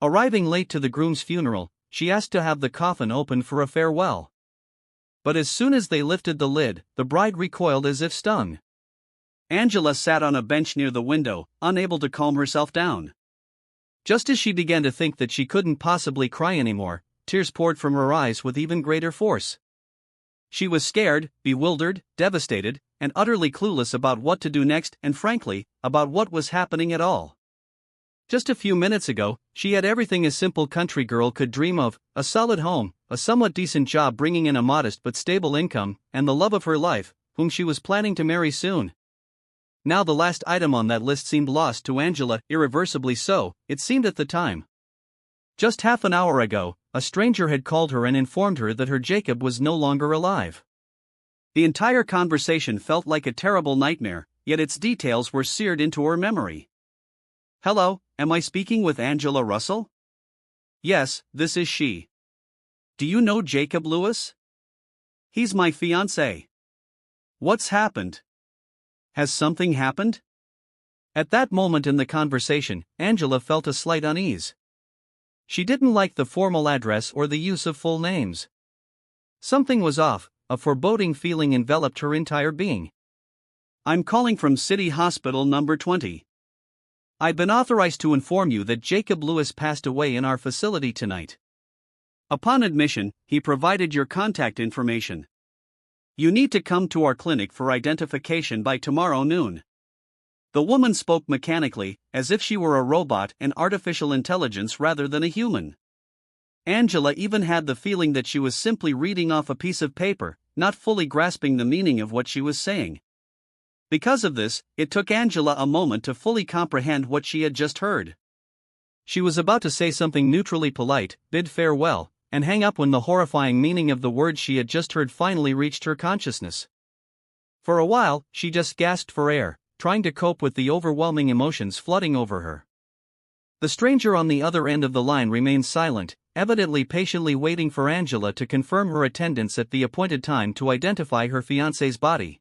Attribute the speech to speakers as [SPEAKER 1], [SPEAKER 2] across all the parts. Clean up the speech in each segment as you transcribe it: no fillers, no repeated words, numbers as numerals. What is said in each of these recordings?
[SPEAKER 1] Arriving late to the groom's funeral, she asked to have the coffin opened for a farewell. But as soon as they lifted the lid, the bride recoiled as if stung. Angela sat on a bench near the window, unable to calm herself down. Just as she began to think that she couldn't possibly cry anymore, tears poured from her eyes with even greater force. She was scared, bewildered, devastated, and utterly clueless about what to do next and, frankly, about what was happening at all. Just a few minutes ago, she had everything a simple country girl could dream of: a solid home, a somewhat decent job bringing in a modest but stable income, and the love of her life, whom she was planning to marry soon. Now the last item on that list seemed lost to Angela, irreversibly so, it seemed at the time. Just half an hour ago, a stranger had called her and informed her that her Jacob was no longer alive. The entire conversation felt like a terrible nightmare, yet its details were seared into her memory. "Hello, am I speaking with Angela Russell?" "Yes, this is she." "Do you know Jacob Lewis?" "He's my fiancé." "What's happened? Has something happened?" At that moment in the conversation, Angela felt a slight unease. She didn't like the formal address or the use of full names. Something was off, a foreboding feeling enveloped her entire being. "I'm calling from City Hospital number 20. I've been authorized to inform you that Jacob Lewis passed away in our facility tonight. Upon admission, he provided your contact information. You need to come to our clinic for identification by tomorrow noon." The woman spoke mechanically, as if she were a robot, an artificial intelligence rather than a human. Angela even had the feeling that she was simply reading off a piece of paper, not fully grasping the meaning of what she was saying. Because of this, it took Angela a moment to fully comprehend what she had just heard. She was about to say something neutrally polite, bid farewell, and hang up when the horrifying meaning of the words she had just heard finally reached her consciousness. For a while, she just gasped for air, trying to cope with the overwhelming emotions flooding over her. The stranger on the other end of the line remained silent, evidently patiently waiting for Angela to confirm her attendance at the appointed time to identify her fiancé's body.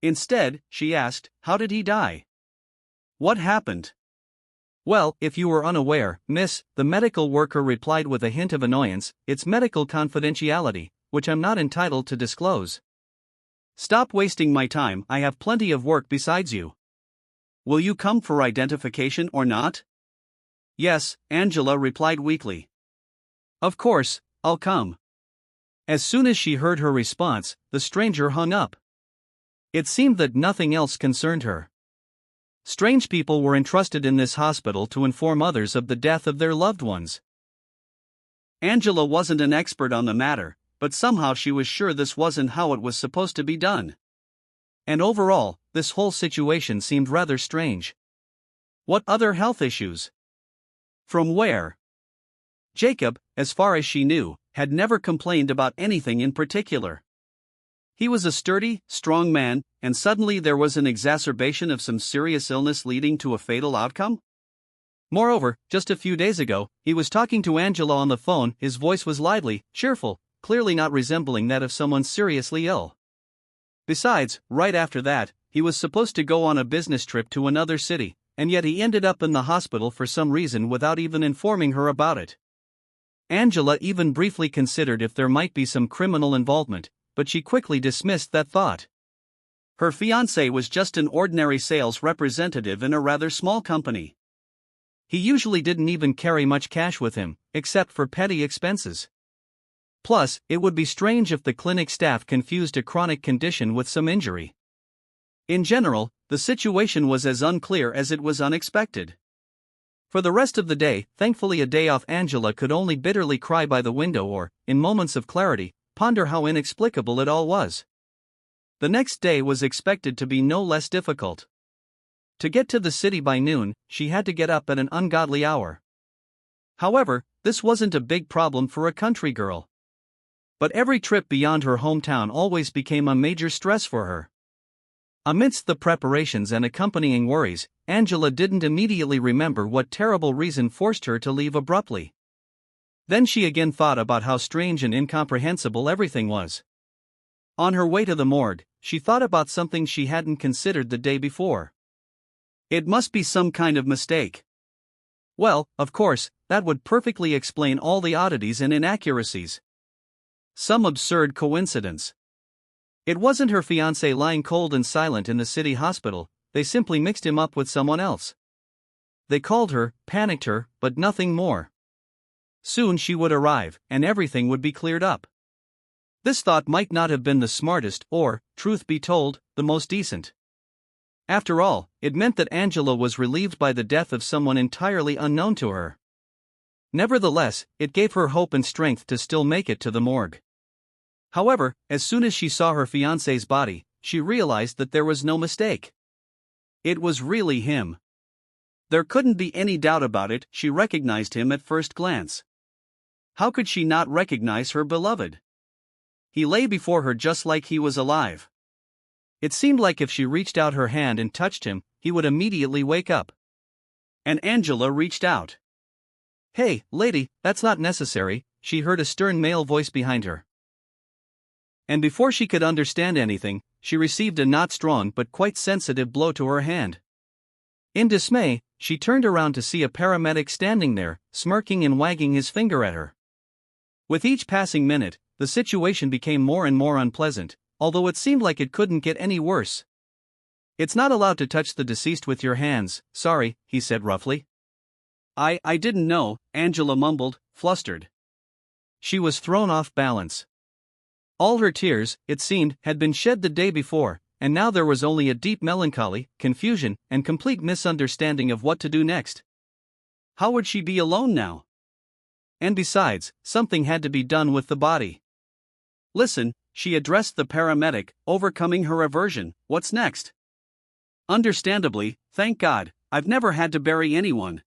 [SPEAKER 1] Instead, she asked, "How did he die? What happened?" "Well, if you were unaware, miss," the medical worker replied with a hint of annoyance, "it's medical confidentiality, which I'm not entitled to disclose." "Stop wasting my time, I have plenty of work besides you. Will you come for identification or not?" "Yes," Angela replied weakly. "Of course, I'll come." As soon as she heard her response, the stranger hung up. It seemed that nothing else concerned her. Strange people were entrusted in this hospital to inform others of the death of their loved ones. Angela wasn't an expert on the matter, but somehow she was sure this wasn't how it was supposed to be done. And overall, this whole situation seemed rather strange. What other health issues? From where? Jacob, as far as she knew, had never complained about anything in particular. He was a sturdy, strong man, and suddenly there was an exacerbation of some serious illness leading to a fatal outcome? Moreover, just a few days ago, he was talking to Angela on the phone, his voice was lively, cheerful, clearly not resembling that of someone seriously ill. Besides, right after that, he was supposed to go on a business trip to another city, and yet he ended up in the hospital for some reason without even informing her about it. Angela even briefly considered if there might be some criminal involvement, but she quickly dismissed that thought. Her fiancé was just an ordinary sales representative in a rather small company. He usually didn't even carry much cash with him, except for petty expenses. Plus, it would be strange if the clinic staff confused a chronic condition with some injury. In general, the situation was as unclear as it was unexpected. For the rest of the day, thankfully a day off, Angela could only bitterly cry by the window or, in moments of clarity, ponder how inexplicable it all was. The next day was expected to be no less difficult. To get to the city by noon, she had to get up at an ungodly hour. However, this wasn't a big problem for a country girl. But every trip beyond her hometown always became a major stress for her. Amidst the preparations and accompanying worries, Angela didn't immediately remember what terrible reason forced her to leave abruptly. Then she again thought about how strange and incomprehensible everything was. On her way to the morgue, she thought about something she hadn't considered the day before. It must be some kind of mistake. Well, of course, that would perfectly explain all the oddities and inaccuracies. Some absurd coincidence. It wasn't her fiancé lying cold and silent in the city hospital, they simply mixed him up with someone else. They called her, panicked her, but nothing more. Soon she would arrive, and everything would be cleared up. This thought might not have been the smartest or, truth be told, the most decent. After all, it meant that Angela was relieved by the death of someone entirely unknown to her. Nevertheless, it gave her hope and strength to still make it to the morgue. However, as soon as she saw her fiancé's body, she realized that there was no mistake. It was really him. There couldn't be any doubt about it, she recognized him at first glance. How could she not recognize her beloved? He lay before her just like he was alive. It seemed like if she reached out her hand and touched him, he would immediately wake up. And Angela reached out. "Hey, lady, that's not necessary," she heard a stern male voice behind her. And before she could understand anything, she received a not strong but quite sensitive blow to her hand. In dismay, she turned around to see a paramedic standing there, smirking and wagging his finger at her. With each passing minute, the situation became more and more unpleasant, although it seemed like it couldn't get any worse. "It's not allowed to touch the deceased with your hands, sorry," he said roughly. I didn't know," Angela mumbled, flustered. She was thrown off balance. All her tears, it seemed, had been shed the day before, and now there was only a deep melancholy, confusion, and complete misunderstanding of what to do next. How would she be alone now? And besides, something had to be done with the body. "Listen," she addressed the paramedic, overcoming her aversion, "what's next?" "Understandably, thank God, I've never had to bury anyone.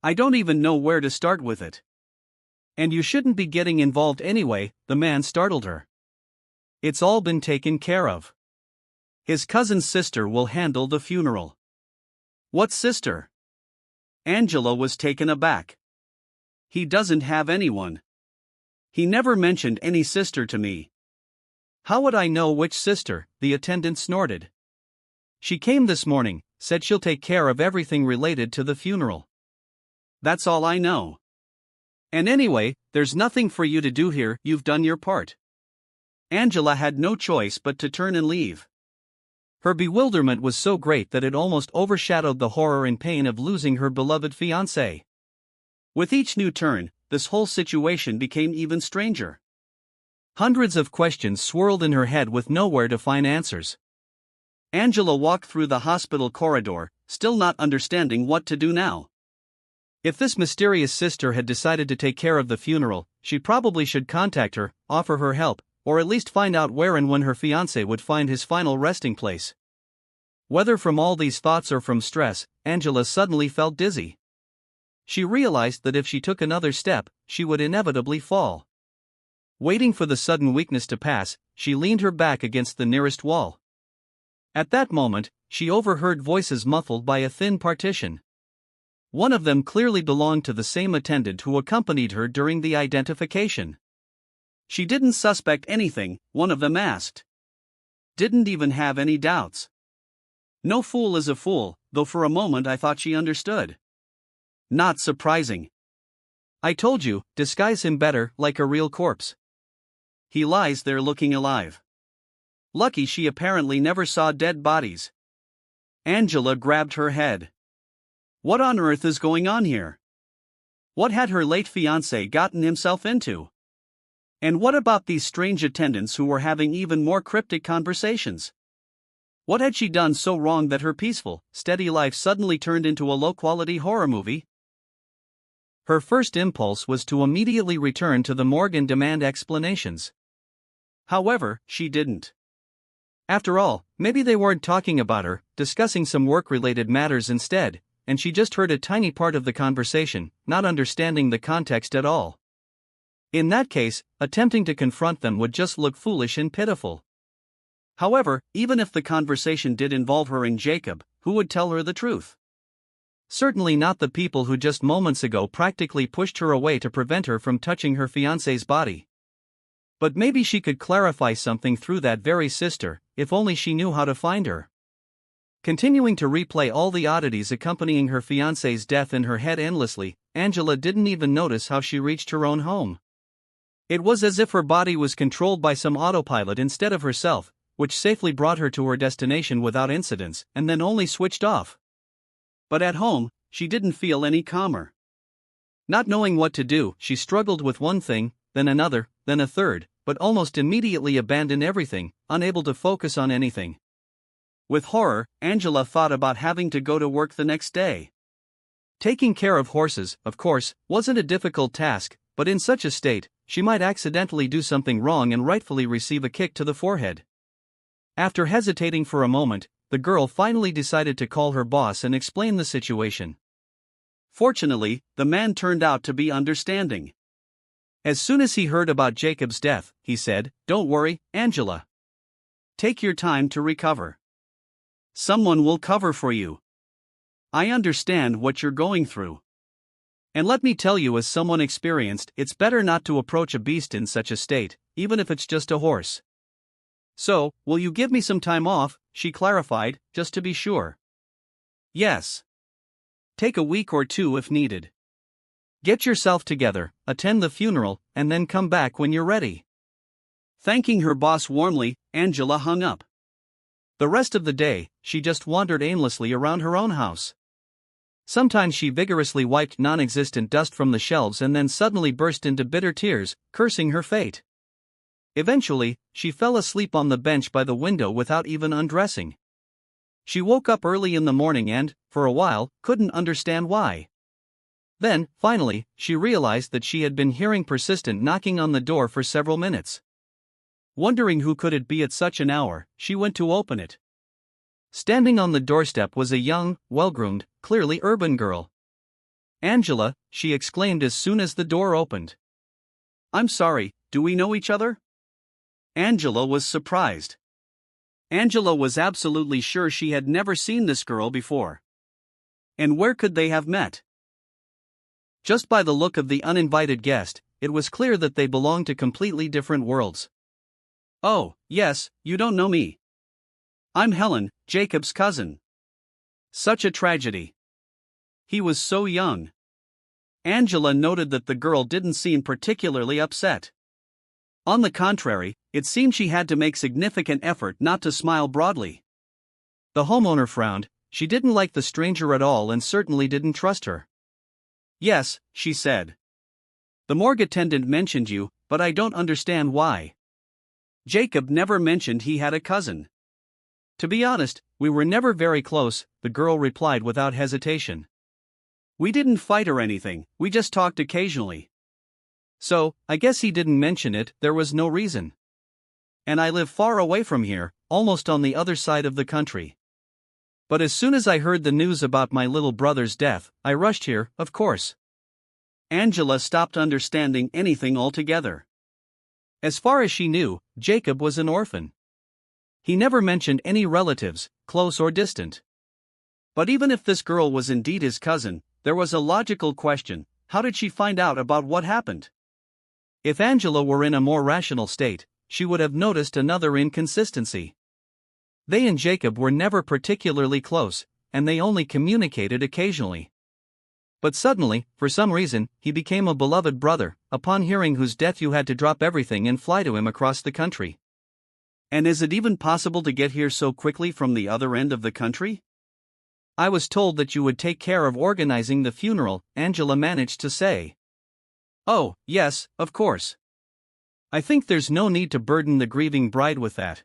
[SPEAKER 1] I don't even know where to start with it." "And you shouldn't be getting involved anyway," the man startled her. "It's all been taken care of. His cousin's sister will handle the funeral." "What sister?" Angela was taken aback. "He doesn't have anyone. He never mentioned any sister to me." "How would I know which sister?" the attendant snorted. "She came this morning, said she'll take care of everything related to the funeral. That's all I know. And anyway, there's nothing for you to do here, you've done your part." Angela had no choice but to turn and leave. Her bewilderment was so great that it almost overshadowed the horror and pain of losing her beloved fiancé. With each new turn, this whole situation became even stranger. Hundreds of questions swirled in her head with nowhere to find answers. Angela walked through the hospital corridor, still not understanding what to do now. If this mysterious sister had decided to take care of the funeral, she probably should contact her, offer her help, or at least find out where and when her fiancé would find his final resting place. Whether from all these thoughts or from stress, Angela suddenly felt dizzy. She realized that if she took another step, she would inevitably fall. Waiting for the sudden weakness to pass, she leaned her back against the nearest wall. At that moment, she overheard voices muffled by a thin partition. One of them clearly belonged to the same attendant who accompanied her during the identification. "She didn't suspect anything," one of them asked. "Didn't even have any doubts." "No fool is a fool, though for a moment I thought she understood." "Not surprising. I told you, disguise him better, like a real corpse. He lies there looking alive. Lucky she apparently never saw dead bodies." Angela grabbed her head. What on earth is going on here? What had her late fiancé gotten himself into? And what about these strange attendants who were having even more cryptic conversations? What had she done so wrong that her peaceful, steady life suddenly turned into a low-quality horror movie? Her first impulse was to immediately return to the morgue and demand explanations. However, she didn't. After all, maybe they weren't talking about her, discussing some work-related matters instead, and she just heard a tiny part of the conversation, not understanding the context at all. In that case, attempting to confront them would just look foolish and pitiful. However, even if the conversation did involve her and Jacob, who would tell her the truth? Certainly not the people who just moments ago practically pushed her away to prevent her from touching her fiancé's body. But maybe she could clarify something through that very sister, if only she knew how to find her. Continuing to replay all the oddities accompanying her fiancé's death in her head endlessly, Angela didn't even notice how she reached her own home. It was as if her body was controlled by some autopilot instead of herself, which safely brought her to her destination without incidents and then only switched off. But at home, she didn't feel any calmer. Not knowing what to do, she struggled with one thing, then another, then a third, but almost immediately abandoned everything, unable to focus on anything. With horror, Angela thought about having to go to work the next day. Taking care of horses, of course, wasn't a difficult task, but in such a state, she might accidentally do something wrong and rightfully receive a kick to the forehead. After hesitating for a moment, the girl finally decided to call her boss and explain the situation. Fortunately, the man turned out to be understanding. As soon as he heard about Jacob's death, he said, "Don't worry, Angela. Take your time to recover. Someone will cover for you. I understand what you're going through. And let me tell you, as someone experienced, it's better not to approach a beast in such a state, even if it's just a horse. So, will you give me some time off?" she clarified, just to be sure. "Yes. Take a week or two if needed. Get yourself together, attend the funeral, and then come back when you're ready." Thanking her boss warmly, Angela hung up. The rest of the day, she just wandered aimlessly around her own house. Sometimes she vigorously wiped non-existent dust from the shelves and then suddenly burst into bitter tears, cursing her fate. Eventually, she fell asleep on the bench by the window without even undressing. She woke up early in the morning and, for a while, couldn't understand why. Then, finally, she realized that she had been hearing persistent knocking on the door for several minutes. Wondering who could it be at such an hour, she went to open it. Standing on the doorstep was a young, well-groomed, clearly urban girl. "Angela," she exclaimed as soon as the door opened. "I'm sorry, do we know each other?" Angela was surprised. Angela was absolutely sure she had never seen this girl before. And where could they have met? Just by the look of the uninvited guest, it was clear that they belonged to completely different worlds. "Oh, yes, you don't know me. I'm Helen, Jacob's cousin. Such a tragedy. He was so young." Angela noted that the girl didn't seem particularly upset. On the contrary, it seemed she had to make significant effort not to smile broadly. The homeowner frowned. She didn't like the stranger at all and certainly didn't trust her. "Yes," she said. "The morgue attendant mentioned you, but I don't understand why. Jacob never mentioned he had a cousin." "To be honest, we were never very close," the girl replied without hesitation. "We didn't fight or anything, we just talked occasionally. So, I guess he didn't mention it, there was no reason. And I live far away from here, almost on the other side of the country. But as soon as I heard the news about my little brother's death, I rushed here, of course." Angela stopped understanding anything altogether. As far as she knew, Jacob was an orphan. He never mentioned any relatives, close or distant. But even if this girl was indeed his cousin, there was a logical question: how did she find out about what happened? If Angela were in a more rational state, she would have noticed another inconsistency. They and Jacob were never particularly close, and they only communicated occasionally. But suddenly, for some reason, he became a beloved brother, upon hearing whose death you had to drop everything and fly to him across the country. "And is it even possible to get here so quickly from the other end of the country?" "I was told that you would take care of organizing the funeral," Angela managed to say. "Oh, yes, of course. I think there's no need to burden the grieving bride with that.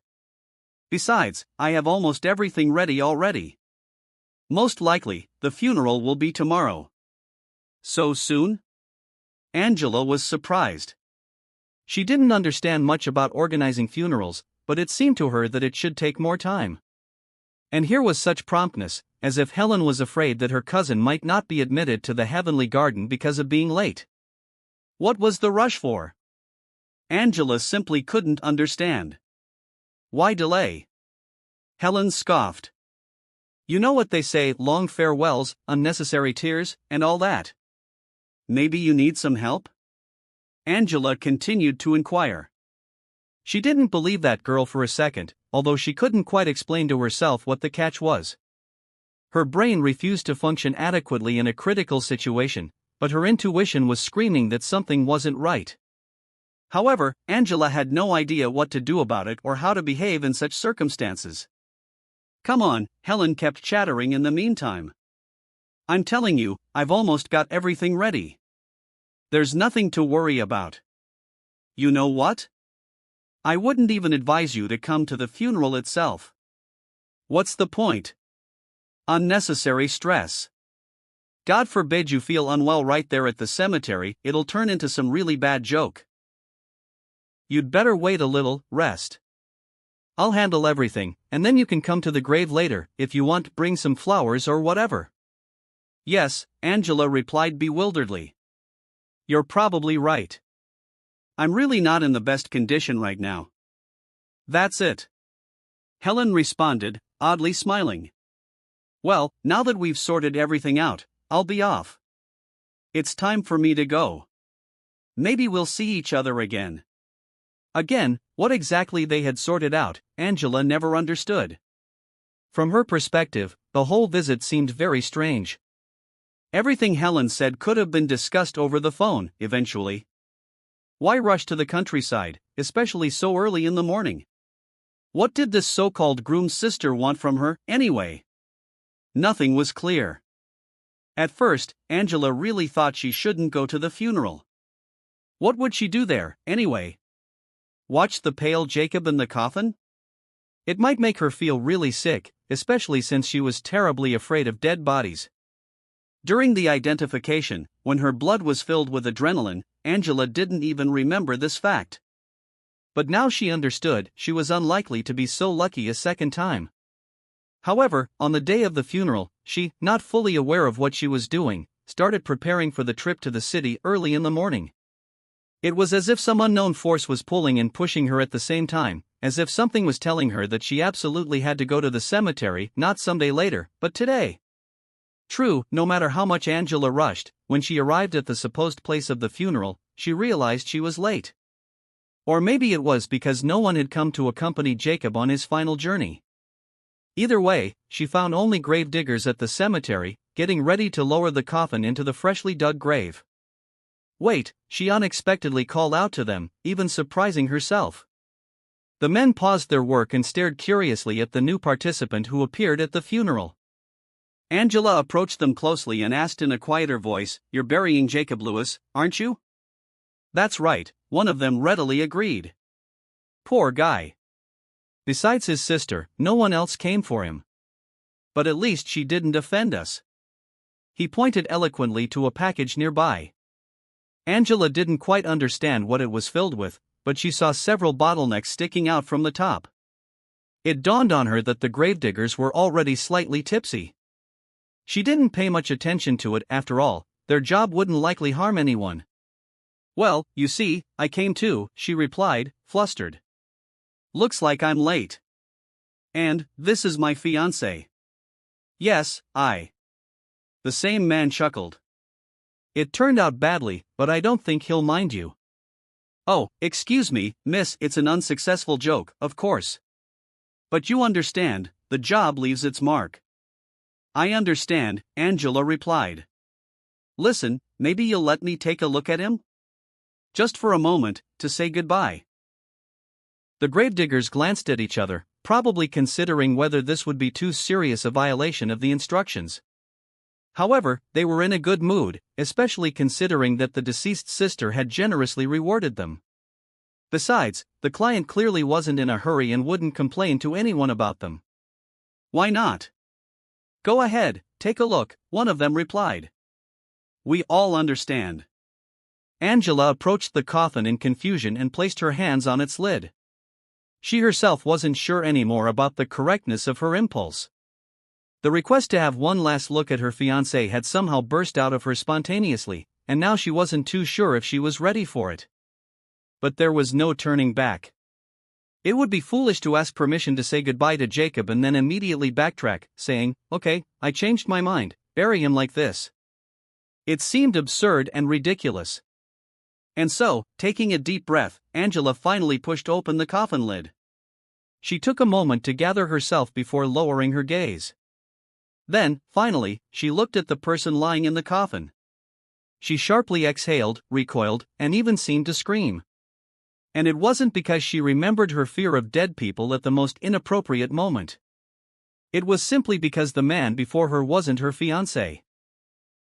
[SPEAKER 1] Besides, I have almost everything ready already. Most likely, the funeral will be tomorrow." "So soon?" Angela was surprised. She didn't understand much about organizing funerals, but it seemed to her that it should take more time. And here was such promptness, as if Helen was afraid that her cousin might not be admitted to the heavenly garden because of being late. What was the rush for? Angela simply couldn't understand. Why delay? Helen scoffed. "You know what they say, long farewells, unnecessary tears, and all that. Maybe you need some help?" Angela continued to inquire. She didn't believe that girl for a second, although she couldn't quite explain to herself what the catch was. Her brain refused to function adequately in a critical situation, but her intuition was screaming that something wasn't right. However, Angela had no idea what to do about it or how to behave in such circumstances. "Come on," Helen kept chattering in the meantime. "I'm telling you, I've almost got everything ready. There's nothing to worry about. You know what? I wouldn't even advise you to come to the funeral itself. What's the point? Unnecessary stress. God forbid you feel unwell right there at the cemetery, it'll turn into some really bad joke. You'd better wait a little, rest. I'll handle everything, and then you can come to the grave later, if you want, bring some flowers or whatever." "Yes," Angela replied bewilderedly. "You're probably right. I'm really not in the best condition right now." "That's it," Helen responded, oddly smiling. "Well, now that we've sorted everything out, I'll be off. It's time for me to go. Maybe we'll see each other again." Again, what exactly they had sorted out, Angela never understood. From her perspective, the whole visit seemed very strange. Everything Helen said could have been discussed over the phone, eventually. Why rush to the countryside, especially so early in the morning? What did this so-called groom's sister want from her, anyway? Nothing was clear. At first, Angela really thought she shouldn't go to the funeral. What would she do there, anyway? Watch the pale Jacob in the coffin? It might make her feel really sick, especially since she was terribly afraid of dead bodies. During the identification, when her blood was filled with adrenaline, Angela didn't even remember this fact. But now she understood she was unlikely to be so lucky a second time. However, on the day of the funeral, she, not fully aware of what she was doing, started preparing for the trip to the city early in the morning. It was as if some unknown force was pulling and pushing her at the same time, as if something was telling her that she absolutely had to go to the cemetery not someday later, but today. True, no matter how much Angela rushed, when she arrived at the supposed place of the funeral, she realized she was late. Or maybe it was because no one had come to accompany Jacob on his final journey. Either way, she found only grave diggers at the cemetery, getting ready to lower the coffin into the freshly dug grave. "Wait," she unexpectedly called out to them, even surprising herself. The men paused their work and stared curiously at the new participant who appeared at the funeral. Angela approached them closely and asked in a quieter voice, "You're burying Jacob Lewis, aren't you?" "That's right," one of them readily agreed. "Poor guy. Besides his sister, no one else came for him. But at least she didn't offend us." He pointed eloquently to a package nearby. Angela didn't quite understand what it was filled with, but she saw several bottlenecks sticking out from the top. It dawned on her that the gravediggers were already slightly tipsy. She didn't pay much attention to it after all, their job wouldn't likely harm anyone. "Well, you see, I came too," she replied, flustered. "Looks like I'm late. And, this is my fiancé." "Yes, The same man chuckled. "It turned out badly, but I don't think he'll mind you." "Oh, excuse me, miss, it's an unsuccessful joke, of course. But you understand, the job leaves its mark." "I understand," Angela replied. "Listen, maybe you'll let me take a look at him? Just for a moment, to say goodbye." The gravediggers glanced at each other, probably considering whether this would be too serious a violation of the instructions. However, they were in a good mood, especially considering that the deceased sister had generously rewarded them. Besides, the client clearly wasn't in a hurry and wouldn't complain to anyone about them. "Why not?" "Go ahead, take a look," one of them replied. "We all understand." Angela approached the coffin in confusion and placed her hands on its lid. She herself wasn't sure anymore about the correctness of her impulse. The request to have one last look at her fiancé had somehow burst out of her spontaneously, and now she wasn't too sure if she was ready for it. But there was no turning back. It would be foolish to ask permission to say goodbye to Jacob and then immediately backtrack, saying, "Okay, I changed my mind, bury him like this." It seemed absurd and ridiculous. And so, taking a deep breath, Angela finally pushed open the coffin lid. She took a moment to gather herself before lowering her gaze. Then, finally, she looked at the person lying in the coffin. She sharply exhaled, recoiled, and even seemed to scream. And it wasn't because she remembered her fear of dead people at the most inappropriate moment. It was simply because the man before her wasn't her fiancé.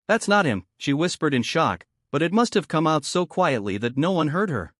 [SPEAKER 1] "That's not him," she whispered in shock, but it must have come out so quietly that no one heard her.